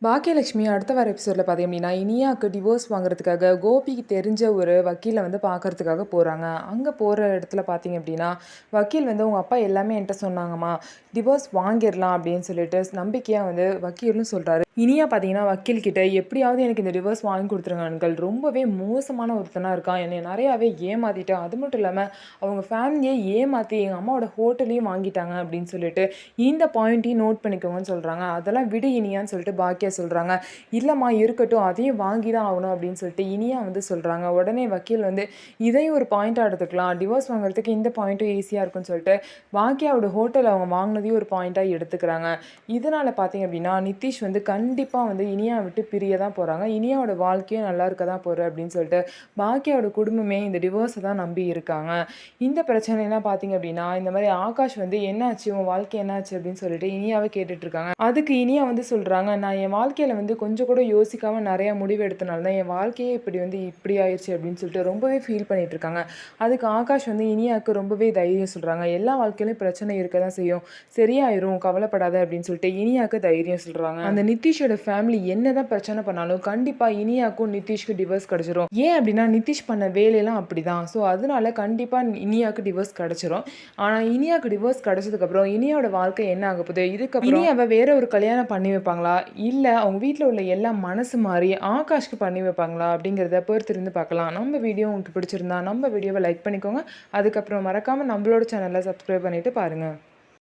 பாக்கியலட்சுமி அடுத்த வர எபிசோட்ல பார்த்தீங்க அப்படின்னா, இனியாக்கு டிவோர்ஸ் வாங்குறதுக்காக கோபிக்கு தெரிஞ்ச ஒரு வக்கீல வந்து பார்க்கறதுக்காக போறாங்க. அங்க போற இடத்துல பார்த்தீங்க அப்படின்னா, வக்கீல் வந்து "உங்க அப்பா எல்லாமே என்ட்ட சொன்னாங்கம்மா. டிவோர்ஸ் வாங்கிரலாம்" அப்படின்னு சொல்லிட்டு நம்பிக்கையா வந்து வக்கீலும் சொல்றாரு. இனியா பார்த்தீங்கன்னா, வக்கீல் கிட்ட "எப்படியாவது எனக்கு இந்த டிவோர்ஸ் வாங்கி குடுத்துருங்க அங்கிள். ரொம்பவே மோசமான ஒருத்தனா இருக்கான். என்னைய நெறையாவே ஏமாத்திட்டான். அது மட்டும் இல்லாம அவங்க ஃபேமிலியே ஏமாத்தி எங்க அம்மாவோட ஹோட்டலையும் வாங்கிட்டாங்க" அப்படின்னு சொல்லிட்டு இந்த பாயிண்ட்டையும் நோட் பண்ணிக்கோங்கன்னு சொல்றாங்க. "அதெல்லாம் விடு இனியான்னு" சொல்லிட்டு பாக்கியா சொல்றாங்க. "இல்லம்மா இருக்கட்டும். அதையும் வாங்கி தான் ஆகணும்" அப்படின்னு சொல்லிட்டு இனியா வந்து சொல்றாங்க. உடனே வக்கீல் வந்து இதையும் ஒரு பாயிண்ட்டா எடுத்துக்கலாம். டிவோர்ஸ் வாங்குறதுக்கு இந்த பாயிண்ட்டும் ஈஸியா இருக்குன்னு சொல்லிட்டு பாக்கியாவோட ஹோட்டல் அவங்க வாங்குனதையும் ஒரு பாயிண்ட்டா எடுத்துக்கிறாங்க. இதனால பார்த்தீங்க அப்படின்னா, நிதிஷ் வந்து கண்டிப்பா வந்து இனியாவ விட்டு பிரிய தான் போறாங்க. இனியாவோட வாழ்க்கையும் நல்லா இருக்க தான் போகுது அப்படின்னு சொல்லிட்டு பாக்கியாவோட குடும்பமே இந்த டிவோர்ஸ தான் நம்பி இருக்காங்க. இந்த பிரச்சனைலாம் பார்த்தீங்க அப்படின்னா, இந்த மாரி ஆகாஷ் வந்து "என்னாச்சு? உன் வாழ்க்கை என்னாச்சு?" அப்படின்னு சொல்லிட்டு இனியாவ கேட்டுட்டு இருக்காங்க. அதுக்கு இனியா வந்து சொல்றாங்க, "நான் என் வாழ்க்கையில வந்து கொஞ்சம் கூட யோசிக்காம நெறைய முடிவு எடுத்தனால தான் என் வாழ்க்கையே இப்படி ஆயிருச்சு" அப்படின்னு சொல்லிட்டு ரொம்பவே ஃபீல் பண்ணிட்டு இருக்காங்க. அதுக்கு ஆகாஷ் வந்து இனியாவுக்கு ரொம்பவே தைரியம் சொல்றாங்க. "எல்லா வாழ்க்கையிலும் பிரச்சனை இருக்க தான் செய்யும். சரியாயிரும். கவலைப்படாத" அப்படின்னு சொல்லிட்டு இனியாவுக்கு தைரியம் சொல்றாங்க. அந்த நிதிஷோட ஃபேமிலி என்னதான் பிரச்சனை பண்ணாலும் கண்டிப்பா இனியாக்கும் நிதிஷ்க்கும் டிவோர்ஸ் கிடைச்சிரும். ஏன் அப்படின்னா, நிதிஷ் பண்ண வேலையெல்லாம் அப்படிதான். ஸோ அதனால கண்டிப்பா இனியாக்கு டிவோர்ஸ் கிடைச்சிரும். ஆனா இனியாக்கு டிவோர்ஸ் கிடைச்சதுக்கப்புறம் இனியாவோட வாழ்க்கை என்ன ஆகப்போகுது? இதுக்கப்புறம் இனியாவ வேற ஒரு கல்யாணம் பண்ணி வைப்பாங்களா? இல்ல அவங்க வீட்ல உள்ள எல்லாம் மனசு மாறி ஆகாஷ்க்கு பண்ணி வைப்பாங்களா? அப்படிங்கிறத பொறுத்திருந்து பார்க்கலாம். நம்ம வீடியோ உங்களுக்கு பிடிச்சிருந்தா நம்ம வீடியோவ லைக் பண்ணிக்கோங்க. அதுக்கப்புறம் மறக்காம நம்மளோட சேனல சப்ஸ்கிரைப் பண்ணிட்டு பாருங்க.